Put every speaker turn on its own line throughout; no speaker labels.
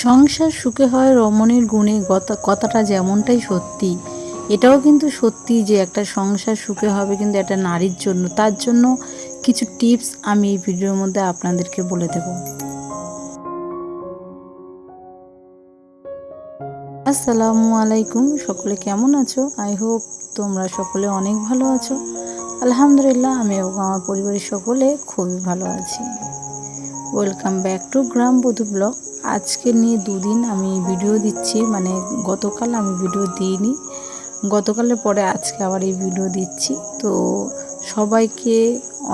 সংসার সুখে হয় রমণীর গুণে কথাটা যেমনটাই সত্যি, এটাও কিন্তু সত্যি যে একটা সংসার সুখে হবে কিন্তু একটা নারীর জন্য। তার জন্য কিছু টিপস আমি এই ভিডিওর মধ্যে আপনাদেরকে বলে দেব। আসসালামু আলাইকুম, সকলে কেমন আছো? আই হোপ তোমরা সকলে অনেক ভালো আছো। আলহামদুলিল্লাহ, আমিও আমার পরিবারের সকলে খুবই ভালো আছি। Welcome back to Grambodhu blog. আজকে নিয়ে দুদিন আমি ভিডিও দিচ্ছি, মানে গতকাল আমি ভিডিও দিইনি, গতকালের পরে আজকে আবার এই ভিডিও দিচ্ছি। তো সবাইকে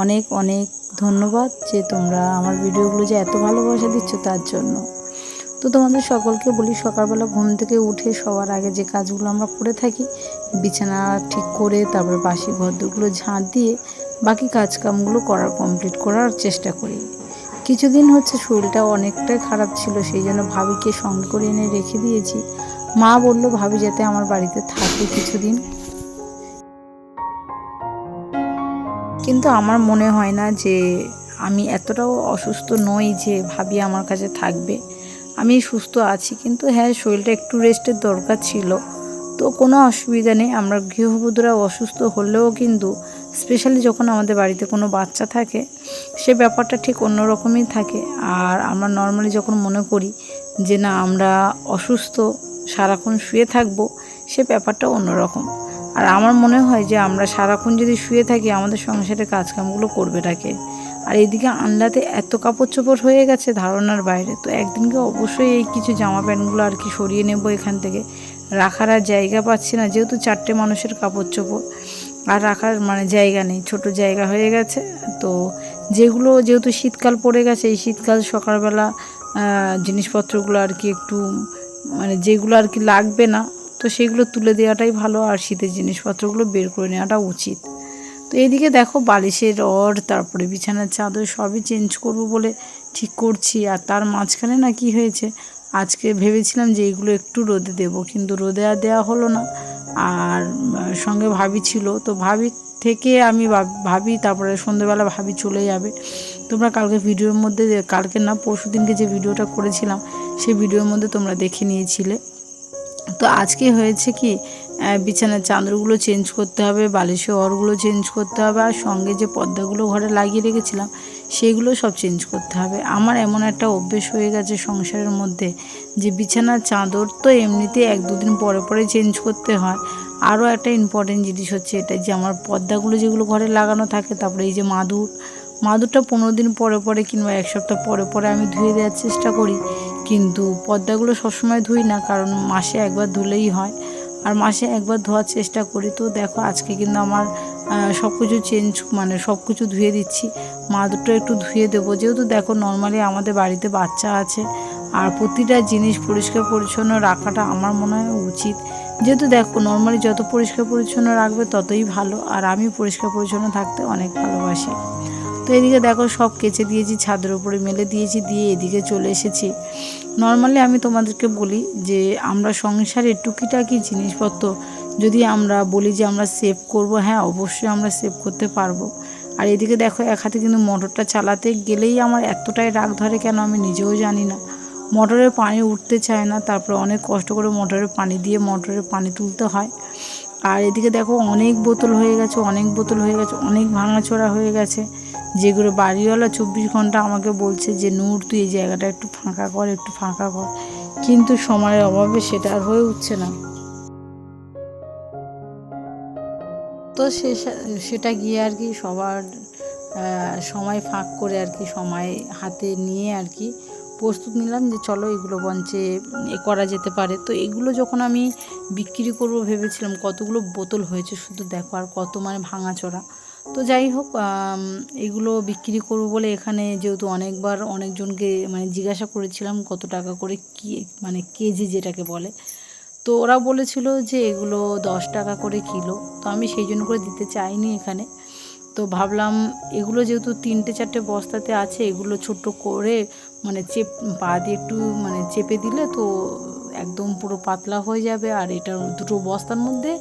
অনেক অনেক ধন্যবাদ যে তোমরা আমার ভিডিওগুলো যে এত ভালোবাসা দিচ্ছ তার জন্য। তো তোমাদের সকলকে বলি, সকালবেলা ঘুম থেকে উঠে সবার আগে যে কাজগুলো আমরা করে থাকি, বিছানা ঠিক করে তারপর বাসি ঘরগুলো ঝাঁট দিয়ে বাকি কাজকামগুলো কমপ্লিট করার চেষ্টা করি। কিছুদিন হচ্ছে শরীরটা অনেকটাই খারাপ ছিল, সেই জন্য ভাবিকে সঙ্গে করে এনে রেখে দিয়েছি। মা বলল ভাবি যাতে আমার বাড়িতে থাকে কিছুদিন, কিন্তু আমার মনে হয় না যে আমি এতটাও অসুস্থ নই যে ভাবি আমার কাছে থাকবে। আমি সুস্থ আছি, কিন্তু হ্যাঁ শরীরটা একটু রেস্টের দরকার ছিল। তো কোনো অসুবিধা নেই, আমরা গৃহবধূরা অসুস্থ হলেও কিন্তু স্পেশালি যখন আমাদের বাড়িতে কোনো বাচ্চা থাকে সে ব্যাপারটা ঠিক অন্যরকমই থাকে। আর আমরা নর্মালি যখন মনে করি যে না আমরা অসুস্থ সারাক্ষণ শুয়ে থাকবো, সে ব্যাপারটা অন্যরকম। আর আমার মনে হয় যে আমরা সারাক্ষণ যদি শুয়ে থাকি আমাদের সংসারের কাজকামগুলো করবে ডাকে। আর এইদিকে আনলাতে এত কাপড় চোপড় হয়ে গেছে ধারণার বাইরে। তো একদিনকে অবশ্যই এই কিছু জামা প্যান্টগুলো আর কি সরিয়ে নেব এখান থেকে, রাখার আর জায়গা পাচ্ছি না, যেহেতু 4টে মানুষের কাপড় চোপড় আর রাখার মানে জায়গা নেই, ছোট জায়গা হয়ে গেছে। তো যেহেতু শীতকাল পড়ে গেছে, এই শীতকাল সকালবেলা জিনিসপত্রগুলো আর কি একটু মানে যেগুলো আর কি লাগবে না তো সেগুলো তুলে দেওয়াটাই ভালো, আর শীতের জিনিসপত্রগুলো বের করে নেওয়াটা উচিত। তো এইদিকে দেখো বালিশের রড তারপরে বিছানার চাদর সবই চেঞ্জ করব বলে ঠিক করছি। আর তার মাঝখানে না কি হয়েছে, আজকে ভেবেছিলাম যে এইগুলো একটু রোদে দেব, কিন্তু রোদে আর দেওয়া হলো না। আর সঙ্গে ভাবি ছিল, তো ভাবি থেকে আমি ভাবি তারপরে সন্ধ্যেবেলা ভাবি চলে যাবে। তোমরা কালকে ভিডিওর মধ্যে, কালকে না পরশু দিনকে যে ভিডিওটা করেছিলাম সেই ভিডিওর মধ্যে তোমরা দেখে নিয়েছিলে। তো আজকে হয়েছে কি, বিছানার চাদরগুলো চেঞ্জ করতে হবে, বালিশের ওড়গুলো চেঞ্জ করতে হবে, আর সঙ্গে যে পর্দাগুলো ঘরে লাগিয়ে রেখেছিলাম সেগুলো সব চেঞ্জ করতে হবে। আমার এমন একটা অভ্যেস হয়ে গেছে সংসারের মধ্যে যে বিছানার চাদর তো এমনিতে 1-2 দিন পরে পরে চেঞ্জ করতে হয়। আরও একটা ইম্পর্টেন্ট জিনিস হচ্ছে এটা যে আমার পর্দাগুলো যেগুলো ঘরে লাগানো থাকে, তারপরে এই যে মাদুরটা 15 দিন পরে পরে কিংবা 1 সপ্তাহ পরে পরে আমি ধুয়ে দেওয়ার চেষ্টা করি, কিন্তু পর্দাগুলো সবসময় ধুই না, কারণ মাসে একবার ধুলেই হয়। আর মাসে একবার ধোয়ার চেষ্টা করি। তো দেখো আজকে কিন্তু আমার সব কিছু মানে সব কিছু ধুয়ে দিচ্ছি। মাদুরটা একটু ধুয়ে দেবো, যেহেতু দেখো নর্মালি আমাদের বাড়িতে বাচ্চা আছে, আর প্রতিটা জিনিস পরিষ্কার পরিচ্ছন্ন রাখাটা আমার মনে হয় উচিত। যেহেতু দেখো নর্মালি যত পরিষ্কার পরিচ্ছন্ন রাখবে ততই ভালো, আর আমি পরিষ্কার পরিচ্ছন্ন থাকতে অনেক ভালোবাসি। তো এদিকে দেখো সব কেচে দিয়েছি, ছাদের উপরে মেলে দিয়েছি, দিয়ে এদিকে চলে এসেছি। নর্মালি আমি তোমাদেরকে বলি যে আমরা সংসারের টুকিটাকি জিনিসপত্র যদি আমরা বলি যে আমরা সেভ করব, হ্যাঁ অবশ্যই আমরা সেভ করতে পারবো। আর এদিকে দেখো এক হাতে কিন্তু মোটরটা চালাতে গেলেই আমার এতটাই রাগ ধরে কেন আমি নিজেও জানি না। মোটরের পানি উঠতে চায় না, তারপরে অনেক কষ্ট করে মোটরের পানি দিয়ে মোটরের পানি তুলতে হয়। আর এদিকে দেখো অনেক বোতল হয়ে গেছে, অনেক ভাঙাচোরা হয়ে গেছে, যেগুলো বাড়িওয়ালা 24 ঘন্টা আমাকে বলছে যে নূর তুই এই জায়গাটা একটু ফাঁকা কর, কিন্তু সময়ের অভাবে সেটা আর হয়ে উঠছে না। তো সেটা গিয়ে আর কি সবার সময় ফাঁক করে আর কি সময় হাতে নিয়ে আর কি প্রস্তুত নিলাম যে চলো এগুলো বঞ্চে করা যেতে পারে। তো এগুলো যখন আমি বিক্রি করব ভেবেছিলাম, কতগুলো বোতল হয়েছে শুধু দেখো, আর কত মানে ভাঙাচোরা। তো যাই হোক, এগুলো বিক্রি করব বলে এখানে যেহেতু অনেকবার অনেকজনকে মানে জিজ্ঞাসা করেছিলাম কত টাকা করে কি মানে কেজি যেটাকে বলে, তো ওরা বলেছিল যে এগুলো 10 টাকা করে কিলো। তো আমি সেই জন্য করে দিতে চাইনি এখানে। তো ভাবলাম এগুলো যেহেতু 3-4টে বস্তাতে আছে, এগুলো ছোট করে মানে পা দিয়ে একটু মানে চেপে দিলে তো একদম পুরো পাতলা হয়ে যাবে, আর এটা দুটো বস্তার মধ্যে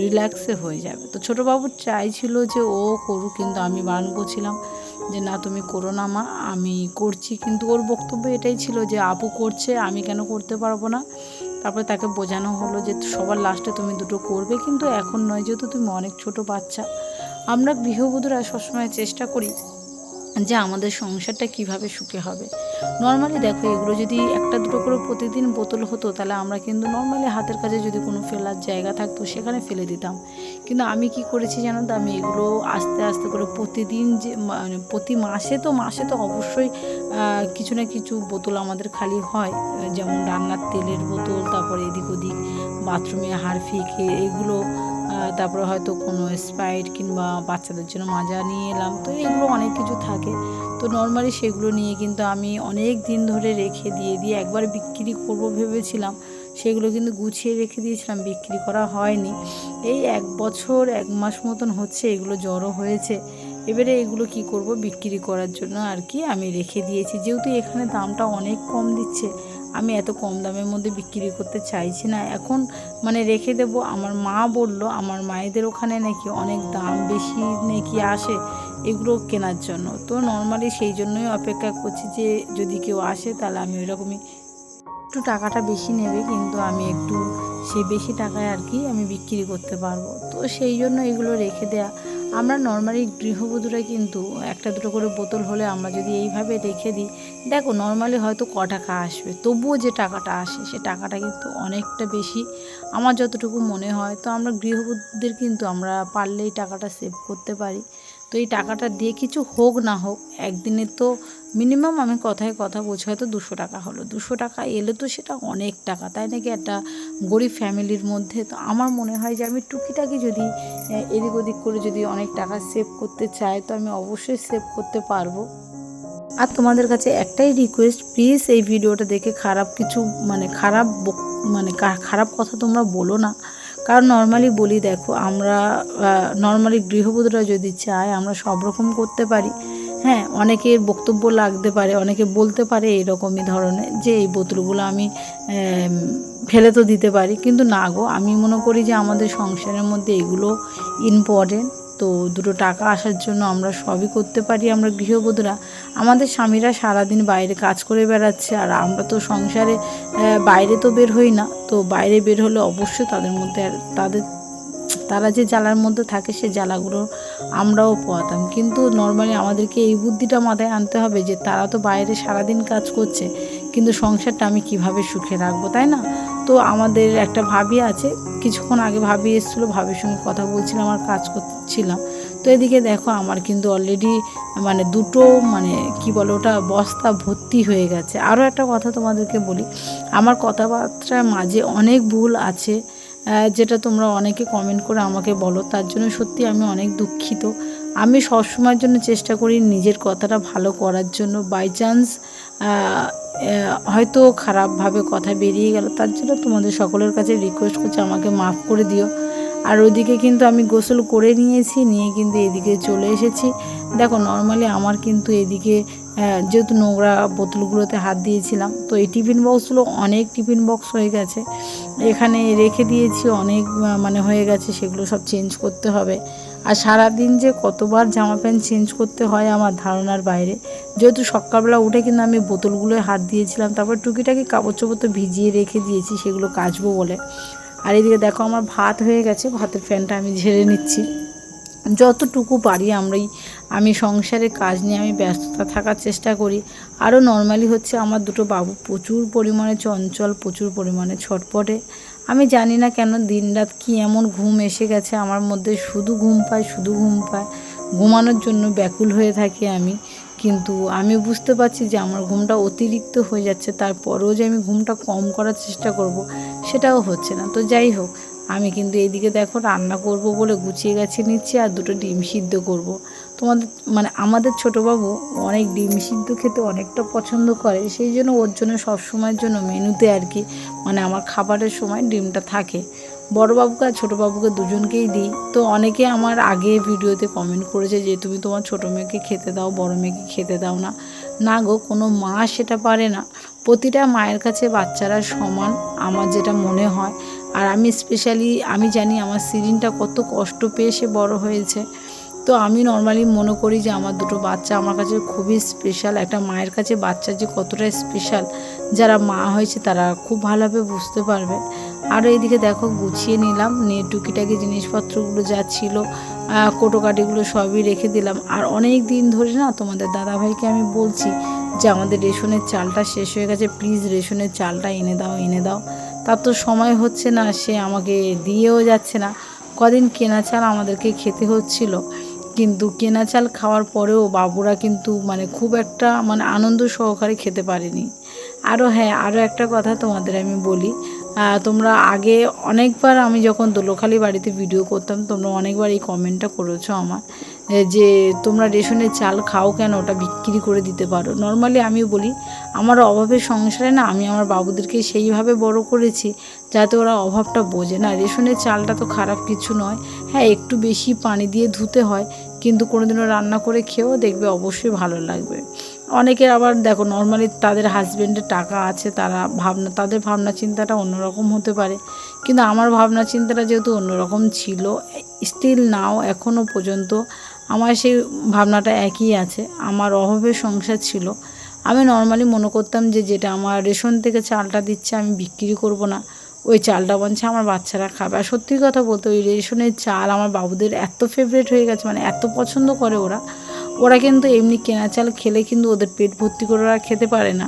রিল্যাক্সে হয়ে যাবে। তো ছোটো বাবু চাইছিল যে ও করুক, কিন্তু আমি বারণ করছিলাম যে না তুমি করো না মা, আমি করছি। কিন্তু ওর বক্তব্য এটাই ছিল যে আপু করছে, আমি কেন করতে পারবো না। তারপরে তাকে বোঝানো হলো যে সবার লাস্টে তুমি দুটো করবে, কিন্তু এখন নয়, যেহেতু তুমি অনেক ছোট বাচ্চা। আমরা গৃহবধূরা সবসময় চেষ্টা করি যে আমাদের সংসারটা কিভাবে সুখে হবে। নর্মালি দেখো, এগুলো যদি একটা দুটো করে প্রতিদিন বোতল হতো, তাহলে আমরা কিন্তু নর্মালি হাতের কাছে যদি কোনো ফেলার জায়গা থাকতো সেখানে ফেলে দিতাম। কিন্তু আমি কি করেছি জানো তো, আমি এগুলো আস্তে আস্তে করে প্রতিদিন যে মানে প্রতি মাসে তো অবশ্যই কিছু না কিছু বোতল আমাদের খালি হয়। যেমন রান্নার তেলের বোতল, তারপরে এদিক ওদিক বাথরুমে হারফিক এগুলো, তারপরে হয়তো কোনো স্প্রাইট কিংবা বাচ্চাদের জন্য মাজা নিয়ে এলাম, তো এগুলো অনেক কিছু থাকে। তো নর্মালি সেগুলো নিয়ে কিন্তু আমি অনেক দিন ধরে রেখে দিয়ে একবার বিক্রি করব ভেবেছিলাম। সেগুলো কিন্তু গুছিয়ে রেখে দিয়েছিলাম, বিক্রি করা হয়নি। এই 1 বছর 1 মাস মতন হচ্ছে এগুলো জড়ো হয়েছে। এবারে এগুলো কি করব, বিক্রি করার জন্য আর কি আমি রেখে দিয়েছি। যেহেতু এখানে দামটা অনেক কম দিচ্ছে, আমি এত কম দামের মধ্যে বিক্রি করতে চাইছি না এখন, মানে রেখে দেব। আমার মা বলল, আমার মায়েদের ওখানে নাকি অনেক দাম বেশি নাকি আসে এগুলো কেনার জন্য। তো নর্মালি সেই জন্যই অপেক্ষা করছি যে যদি কেউ আসে তাহলে আমি ওইরকমই একটু টাকাটা বেশি নেবে, কিন্তু আমি একটু সেই বেশি টাকায় আর কি আমি বিক্রি করতে পারবো। তো সেই জন্য এগুলো রেখে দেয়া। আমরা নর্মালি গৃহবধূরা কিন্তু একটা দুটো করে বোতল হলে আমরা যদি এইভাবে রেখে দিই, দেখো নর্মালি হয়তো টাকা আসবে, তবুও যে টাকাটা আসে সে টাকাটা কিন্তু অনেকটা বেশি আমার যতটুকু মনে হয়। তো আমরা গৃহবধূদের কিন্তু আমরা পারলে এই টাকাটা সেভ করতে পারি। তো এই টাকাটা দিয়ে কিছু হোক না হোক একদিনে তো মিনিমাম, আমি কথায় কথা বলছি, হয়তো 200 টাকা হলো, 200 টাকা এলে তো সেটা অনেক টাকা, তাই নাকি একটা গরিব ফ্যামিলির মধ্যে। তো আমার মনে হয় যে আমি টুকিটাকি যদি এদিক ওদিক করে যদি অনেক টাকা সেভ করতে চাই, তো আমি অবশ্যই সেভ করতে পারবো। আর তোমাদের কাছে একটাই রিকোয়েস্ট, প্লিজ এই ভিডিওটা দেখে খারাপ কিছু মানে খারাপ কথা তোমরা বলো না। কারণ নর্মালি বলি, দেখো আমরা নর্মালি গৃহবধূরা যদি চায় আমরা সব রকম করতে পারি। হ্যাঁ, অনেকের বক্তব্য লাগতে পারে, অনেকে বলতে পারে এরকমই ধরনের যে এই বোতলগুলো আমি ফেলে তো দিতে পারি, কিন্তু না গো, আমি মনে করি যে আমাদের সংসারের মধ্যে এগুলো ইম্পর্টেন্ট। তো দুটো টাকা আসার জন্য আমরা সবই করতে পারি। আমরা গৃহবধূরা, আমাদের স্বামীরা সারাদিন বাইরে কাজ করে বেড়াচ্ছে, আর আমরা তো সংসারে বাইরে তো বের হই না। তো বাইরে বের হলে অবশ্যই তাদের মধ্যে তারা যে জ্বালার মধ্যে থাকে সে জ্বালাগুলো আমরাও পোয়াতাম। কিন্তু নর্মালি আমাদেরকে এই বুদ্ধিটা মাথায় আনতে হবে যে তারা তো বাইরে সারাদিন কাজ করছে, কিন্তু সংসারটা আমি কিভাবে সুখে রাখবো, তাই না? তো আমাদের একটা ভাবি আছে, কিছুক্ষণ আগে ভাবি এসেছিলো, ভাবির সঙ্গে কথা বলছিলাম আর কাজ করছিলাম। তো এদিকে দেখো আমার কিন্তু অলরেডি মানে দুটো মানে কি বলে ওটা বস্তা ভর্তি হয়ে গেছে। আরও একটা কথা তোমাদেরকে বলি, আমার কথাবার্তার মাঝে অনেক ভুল আছে, যেটা তোমরা অনেকে কমেন্ট করে আমাকে বলো, তার জন্য সত্যি আমি অনেক দুঃখিত। আমি সবসময়ের জন্য চেষ্টা করি নিজের কথাটা ভালো করার জন্য। বাই চান্স হয়তো খারাপভাবে কথা বেরিয়ে গেল, তার জন্য তোমাদের সকলের কাছে রিকোয়েস্ট করছি আমাকে মাফ করে দিও। আর ওইদিকে কিন্তু আমি গোসল করে নিয়েছি, নিয়ে কিন্তু এদিকে চলে এসেছি। দেখো নর্মালি আমার কিন্তু এদিকে যেহেতু নোংরা বোতলগুলোতে হাত দিয়েছিলাম, তো এই টিফিন বক্সগুলো অনেক টিফিন বক্স হয়ে গেছে, এখানে রেখে দিয়েছি অনেক মানে হয়ে গেছে, সেগুলো সব চেঞ্জ করতে হবে। আর সারাদিন যে কতবার জামা প্যান্ট চেঞ্জ করতে হয় আমার ধারণার বাইরে। যেহেতু সকালবেলা উঠে কিন্তু আমি বোতলগুলোয় হাত দিয়েছিলাম, তারপর টুকিটাকি কাপড় চোপড় তো ভিজিয়ে রেখে দিয়েছি সেগুলো কাচবো বলে। আর এদিকে দেখো আমার ভাত হয়ে গেছে, ভাতের ফ্যানটা আমি ঝেড়ে নিচ্ছি। যতটুকু পারি আমি সংসারের কাজ নিয়ে আমি ব্যস্ততা থাকার চেষ্টা করি। আরও নর্মালি হচ্ছে আমার দুটো বাবু প্রচুর পরিমাণে চঞ্চল, প্রচুর পরিমাণে ছটপটে। আমি জানি না কেন দিনরাত কি এমন ঘুম এসে গেছে আমার মধ্যে, শুধু ঘুম পায়, শুধু ঘুম পায়। ঘুমানোর জন্য ব্যাকুল হয়ে থাকি আমি, কিন্তু আমি বুঝতে পারছি যে আমার ঘুমটা অতিরিক্ত হয়ে যাচ্ছে। তারপরেও যে আমি ঘুমটা কম করার চেষ্টা করব সেটাও হচ্ছে না। তো যাই হোক, আমি কিন্তু এইদিকে দেখো রান্না করব বলে গুছিয়ে গাছিয়ে নিচ্ছি, আর দুটো ডিম সিদ্ধ করব। তোমাদের মানে আমাদের ছোটোবাবু অনেক ডিম সিদ্ধ খেতে অনেকটা পছন্দ করে, সেই জন্য ওর জন্য সবসময়ের জন্য মেনুতে আর কি মানে আমার খাবারের সময় ডিমটা থাকে। বড়োবাবুকে আর ছোটোবাবুকে দুজনকেই দিই। তো অনেকে আমার আগে ভিডিওতে কমেন্ট করেছে যে তুমি তোমার ছোটো মেয়েকে খেতে দাও, বড়ো মেয়েকে খেতে দাও না। না গো, কোনো মা সেটা পারে না। প্রতিটা মায়ের কাছে বাচ্চারা সমান, আমার যেটা মনে হয়। আর আমি স্পেশালি আমি জানি আমার সিরিনটা কত কষ্ট পেয়ে সে বড়ো হয়েছে। তো আমি নর্মালি মনে করি যে আমার দুটো বাচ্চা আমার কাছে খুবই স্পেশাল। একটা মায়ের কাছে বাচ্চা যে কতটা স্পেশাল, যারা মা হয়েছে তারা খুব ভালোভাবে বুঝতে পারবে। আর এইদিকে দেখো গুছিয়ে নিলাম, নিয়ে টুকিটাকি জিনিসপত্রগুলো যা ছিল কোটোকাটিগুলো সবই রেখে দিলাম। আর অনেক দিন ধরে না তোমাদের দাদাভাইকে আমি বলছি যে আমাদের রেশনের চালটা শেষ হয়ে গেছে, প্লিজ রেশনের চালটা এনে দাও এনে দাও। তার তো সময় হচ্ছে না, সে আমাকে দিয়েও যাচ্ছে না। কদিন কেনা চাল আমাদেরকে খেতে হচ্ছিল, কিন্তু কেনা চাল খাওয়ার পরেও বাবুরা কিন্তু মানে খুব একটা মানে আনন্দ সহকারে খেতে পারেনি। আরও হ্যাঁ, আরও একটা কথা তোমাদের আমি বলি, তোমরা আগে অনেকবার আমি যখন দোলখালি বাড়িতে ভিডিও করতাম তোমরা অনেকবার এই কমেন্টটা করেছো আমার, যে তোমরা রেশনের চাল খাও কেন, ওটা বিক্রি করে দিতে পারো। নর্মালি আমি বলি আমার অভাবের সংসারে না আমি আমার বাবুদেরকে সেইভাবে বড় করেছি যাতে ওরা অভাবটা বোঝে না। রেশনের চালটা তো খারাপ কিছু নয়, হ্যাঁ একটু বেশি পানি দিয়ে ধুতে হয়, কিন্তু কোনোদিনও রান্না করে খেয়েও দেখবে অবশ্যই ভালো লাগবে। অনেকের আবার দেখো নর্মালি তাদের হাজব্যান্ডের টাকা আছে, তাদের ভাবনা চিন্তাটা অন্যরকম হতে পারে, কিন্তু আমার ভাবনা চিন্তাটা যেহেতু অন্যরকম ছিল, স্টিল নাও এখনও পর্যন্ত আমার সেই ভাবনাটা একই আছে। আমার অভাবের সংসার ছিল, আমি নর্মালি মনে করতাম যে যেটা আমার রেশন থেকে চালটা দিচ্ছে আমি বিক্রি করব না, ওই চালটা বলছে আমার বাচ্চারা খাবে। আর সত্যি কথা বলতে ওই রেশনের চাল আমার বাবুদের এত ফেভারিট হয়ে গেছে, মানে এত পছন্দ করে ওরা। ওরা কিন্তু এমনি কেনা চাল খেলে কিন্তু ওদের পেট ভর্তি করে ওরা খেতে পারে না।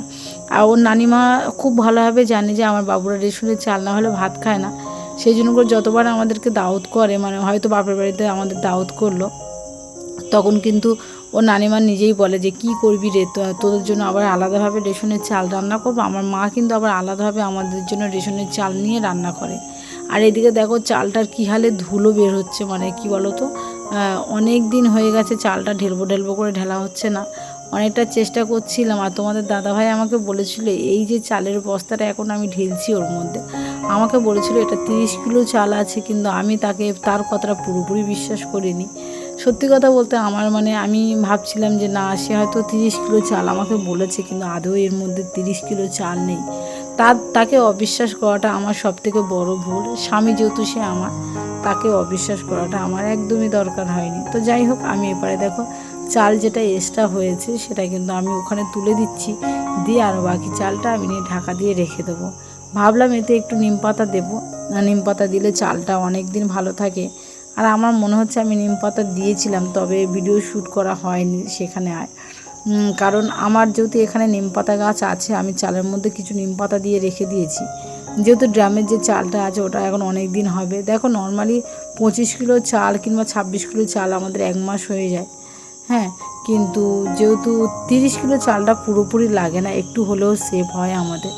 আর ওর নানিমা খুব ভালোভাবে জানে যে আমার বাবুরা রেশনের চাল না হলে ভাত খায় না, সেই জন্য করে যতবার আমাদেরকে দাওয়াত করে, মানে হয়তো বাপের বাড়িতে আমাদের দাওয়াত করলো, তখন কিন্তু ও নানিমা নিজেই বলে যে কি করবি রে, তোদের জন্য আবার আলাদাভাবে রেশনের চাল রান্না করবো। আমার মা কিন্তু আবার আলাদাভাবে আমাদের জন্য রেশনের চাল নিয়ে রান্না করে। আর এদিকে দেখো চালটার কী হালে ধুলো বের হচ্ছে, মানে কি বলো তো, অনেক দিন হয়ে গেছে চালটা ঢেলবো ঢেলবো করে ঢেলা হচ্ছে না। অনেকটা চেষ্টা করছিলাম, আর তোমাদের দাদাভাই আমাকে বলেছিল এই যে চালের বস্তাটা এখন আমি ঢেলছি ওর মধ্যে, আমাকে বলেছিল এটা 30 কিলো চাল আছে, কিন্তু আমি তার কথাটা পুরোপুরি বিশ্বাস করিনি। সত্যি কথা বলতে আমার মানে আমি ভাবছিলাম যে না, সে হয়তো 30 কিলো চাল আমাকে বলেছে, কিন্তু আদৌ এর মধ্যে 30 কিলো চাল নেই। তাকে অবিশ্বাস করাটা আমার সবথেকে বড় ভুল। স্বামী যেহেতু সে আমার, তাকে অবিশ্বাস করাটা আমার একদমই দরকার হয়নি। তো যাই হোক, আমি এপারে দেখো চাল যেটা এক্সট্রা হয়েছে সেটা কিন্তু আমি ওখানে তুলে দিচ্ছি, দিয়ে আর বাকি চালটা আমি নিয়ে ঢাকা দিয়ে রেখে দেবো। ভাবলাম এতে একটু নিম পাতা দেবো, নিম পাতা দিলে চালটা অনেক দিন ভালো থাকে। আর আমার মনে হচ্ছে আমি নিম পাতা দিয়েছিলাম, তবে ভিডিও শ্যুট করা হয়নি সেখানে। কারণ আমার যেহেতু এখানে নিম পাতা গাছ আছে, আমি চালের মধ্যে কিছু নিম পাতা দিয়ে রেখে দিয়েছি, যেহেতু ড্রামের যে চালটা আছে ওটা এখন অনেক দিন হবে। দেখো নর্মালি 25 কিলো চাল কিংবা 26 কিলো চাল আমাদের 1 মাস হয়ে যায়, হ্যাঁ, কিন্তু যেহেতু 30 কিলো চালটা পুরোপুরি লাগে না, একটু হলেও সেভ হয় আমাদের।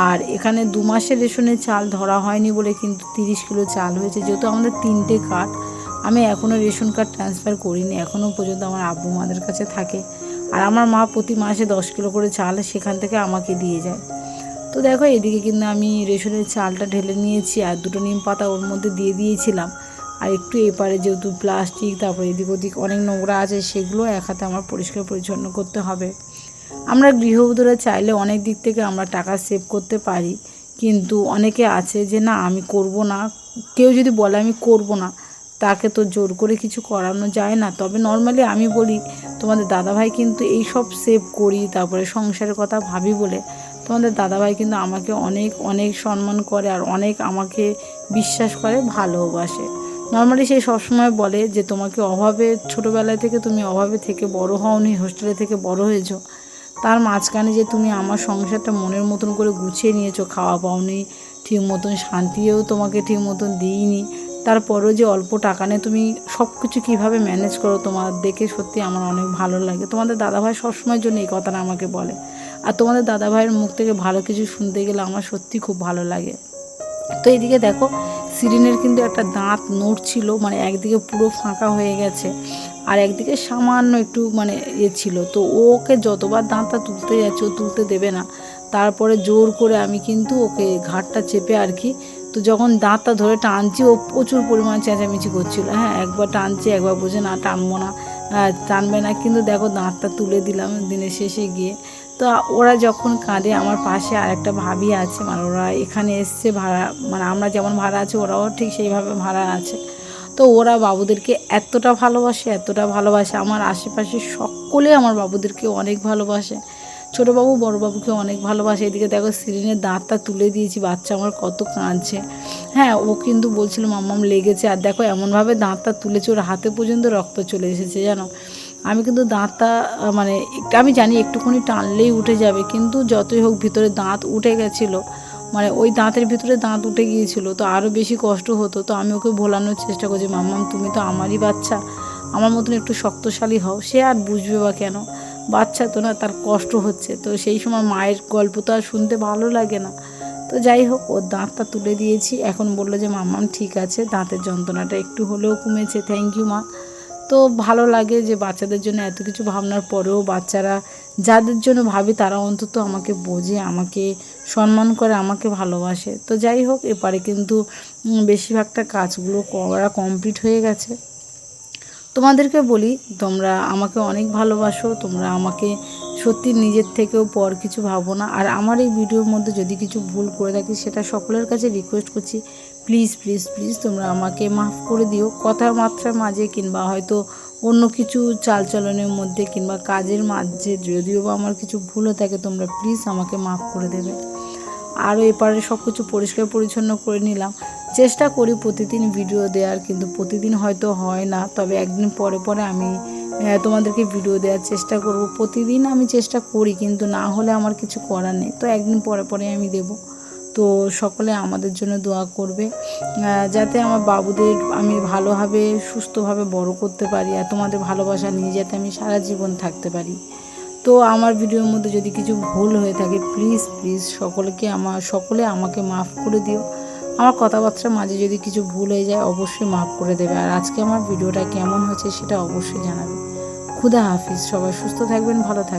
আর এখানে 2 মাসের রেশনের চাল ধরা হয়নি বলে কিন্তু 30 কিলো চাল হয়েছে। যেহেতু আমাদের 3টে কার্ড, আমি এখনও রেশন কার্ড ট্রান্সফার করিনি, এখনও পর্যন্ত আমার আব্বু মাদের কাছে থাকে। আর আমার মা প্রতি মাসে 10 কিলো করে চাল সেখান থেকে আমাকে দিয়ে যায়। তো দেখো এদিকে কিন্তু আমি রেশনের চালটা ঢেলে নিয়েছি, আর 2টো নিম পাতা ওর মধ্যে দিয়ে দিয়েছিলাম। আর একটু এপারে যেহেতু প্লাস্টিক, তারপর এদিক ওদিক অনেক নোংরা আছে, সেগুলো এক হাতে আমার পরিষ্কার পরিচ্ছন্ন করতে হবে। আমরা গৃহবধূরা চাইলে অনেক দিক থেকে আমরা টাকা সেভ করতে পারি, কিন্তু অনেকে আছে যে না আমি করব না, কেউ যদি বলে আমি করব না, তাকে তো জোর করে কিছু করানো যায় না। তবে নর্মালি আমি বলি তোমাদের দাদাভাই কিন্তু এই সব সেভ করি, তারপরে সংসারের কথা ভাবি বলে তোমাদের দাদাভাই কিন্তু আমাকে অনেক অনেক সম্মান করে, আর অনেক আমাকে বিশ্বাস করে, ভালোবাসে। নর্মালি সে সবসময় বলে যে তোমাকে অভাবে, ছোটোবেলায় থেকে তুমি অভাবে থেকে বড় হওনি, হোস্টেলে থেকে বড় হয়েছো, তার মাঝখানে যে তুমি আমার সংসারটা মনের মতন করে গুছিয়ে নিয়েছো, খাওয়া পাওনি ঠিক মতন, শান্তিও তোমাকে ঠিক মতন দিইনি, তারপরেও যে অল্প টাকা নিয়ে তুমি সব কিছু কীভাবে ম্যানেজ করো, তোমার দেখে সত্যি আমার অনেক ভালো লাগে। তোমাদের দাদাভাই সবসময়ের জন্য এই কথাটা আমাকে বলে, আর তোমাদের দাদাভাইয়ের মুখ থেকে ভালো কিছু শুনতে গেলে আমার সত্যি খুব ভালো লাগে। তো এইদিকে দেখো সিরিনের কিন্তু একটা দাঁত নড়ছিল, মানে একদিকে পুরো ফাঁকা হয়ে গেছে আর একদিকে সামান্য একটু মানে ছিল। তো ওকে যতবার দাঁতটা তুলতে যাচ্ছে ও তুলতে দেবে না, তারপরে জোর করে আমি কিন্তু ওকে ঘাটটা চেপে আর কি, তো যখন দাঁতটা ধরে টানছি ও প্রচুর পরিমাণে চেঁচামেচি করছিল, হ্যাঁ একবার টানছি একবার বলছে না টানবো না, টানবে না, কিন্তু দেখো দাঁতটা তুলে দিলাম দিনের শেষে গিয়ে। তো ওরা যখন কাঁদে, আমার পাশে আরেকটা ভাবি আছে, মানে ওরা এখানে এসছে ভাড়া, মানে আমরা যেমন ভাড়া আছে ওরাও ঠিক সেইভাবে ভাড়া আছে। তো ওরা বাবুদেরকে এতটা ভালোবাসে, আমার আশেপাশে সকলে আমার বাবুদেরকে অনেক ভালোবাসে, ছোটো বাবু বড় বাবুকে অনেক ভালোবাসে। এদিকে দেখো সিরিনের দাঁতটা তুলে দিয়েছি, বাচ্চা আমার কত কাঁদছে। হ্যাঁ, ও কিন্তু বলছিল মাম্মাম লেগেছে, আর দেখো এমনভাবে দাঁতটা তুলেছে ওর হাতে পর্যন্ত রক্ত চলে এসেছে জানো। আমি কিন্তু দাঁতটা মানে আমি জানি একটুখানি টানলেই উঠে যাবে, কিন্তু যতই হোক ভিতরে দাঁত উঠে গেছিলো, মানে ওই দাঁতের ভিতরে দাঁত উঠে গিয়েছিল, তো আরও বেশি কষ্ট হতো। তো আমি ওকে ভোলানোর চেষ্টা করছি, মাম্মাম তুমি তো আমারই বাচ্চা, আমার মতন একটু শক্তিশালী হও। সে আর বুঝবে বা কেন, বাচ্চা তো না, তার কষ্ট হচ্ছে। তো সেই সময় মায়ের গল্প তো আর শুনতে ভালো লাগে না। তো যাই হোক, ওর দাঁতটা তুলে দিয়েছি, এখন বললো যে মাম্মাম ঠিক আছে, দাঁতের যন্ত্রণাটা একটু হলেও কমেছে, থ্যাংক ইউ মা। তো ভালো লাগে যে বাচ্চাদের জন্য এত কিছু ভাবনার পরেও বাচ্চারা যাদের জন্য ভাবি তারা অন্তত আমাকে বোঝে, আমাকে সম্মান করে, আমাকে ভালোবাসে। তো যাই হোক, এপারে কিন্তু বেশিরভাগটা কাজগুলো করা কমপ্লিট হয়ে গেছে। তোমাদেরকে বলি, তোমরা আমাকে অনেক ভালোবাসো, তোমরা আমাকে সত্যি নিজের থেকেও পর কিছু ভাবো না। আর আমার এই ভিডিওর মধ্যে যদি কিছু ভুল করে থাকি সেটা সকলের কাছে রিকোয়েস্ট করছি, প্লিজ প্লিজ প্লিজ তোমরা আমাকে মাফ করে দিও। কথার মাত্রার মাঝে কিংবা হয়তো অন্য কিছু চালচলনের মধ্যে কিংবা কাজের মাঝে যদিও বা আমার কিছু ভুল হয়ে থাকে, তোমরা প্লিজ আমাকে মাফ করে দেবে। আরও এপারে সব কিছু পরিষ্কার পরিচ্ছন্ন করে নিলাম। চেষ্টা করি প্রতিদিন ভিডিও দেওয়ার, কিন্তু প্রতিদিন হয়তো হয় না, তবে একদিন পরে পরে আমি তোমাদেরকে ভিডিও দেওয়ার চেষ্টা করব। প্রতিদিন আমি চেষ্টা করি, কিন্তু না হলে আমার কিছু করার নেই, তো একদিন পরে পরে আমি দেব। তো সকলে আমাদের জন্য দোয়া করবে, যাতে আমার বাবুদের আমি ভালোভাবে সুস্থভাবে বড় করতে পারি, আর তোমাদের ভালোবাসা নিয়ে যাতে আমি সারা জীবন থাকতে পারি। তো আমার ভিডিওর মধ্যে যদি কিছু ভুল হয়ে থাকে প্লিজ প্লিজ সকলে আমাকে মাফ করে দিও। আমার কথাবার্তার মাঝে যদি কিছু ভুল হয়ে যায় অবশ্যই মাফ করে দেবে। আর আজকে আমার ভিডিওটা কেমন হয়েছে সেটা অবশ্যই জানাবে। খুদা হাফিজ, সবাই সুস্থ থাকবেন, ভালো থাকবেন।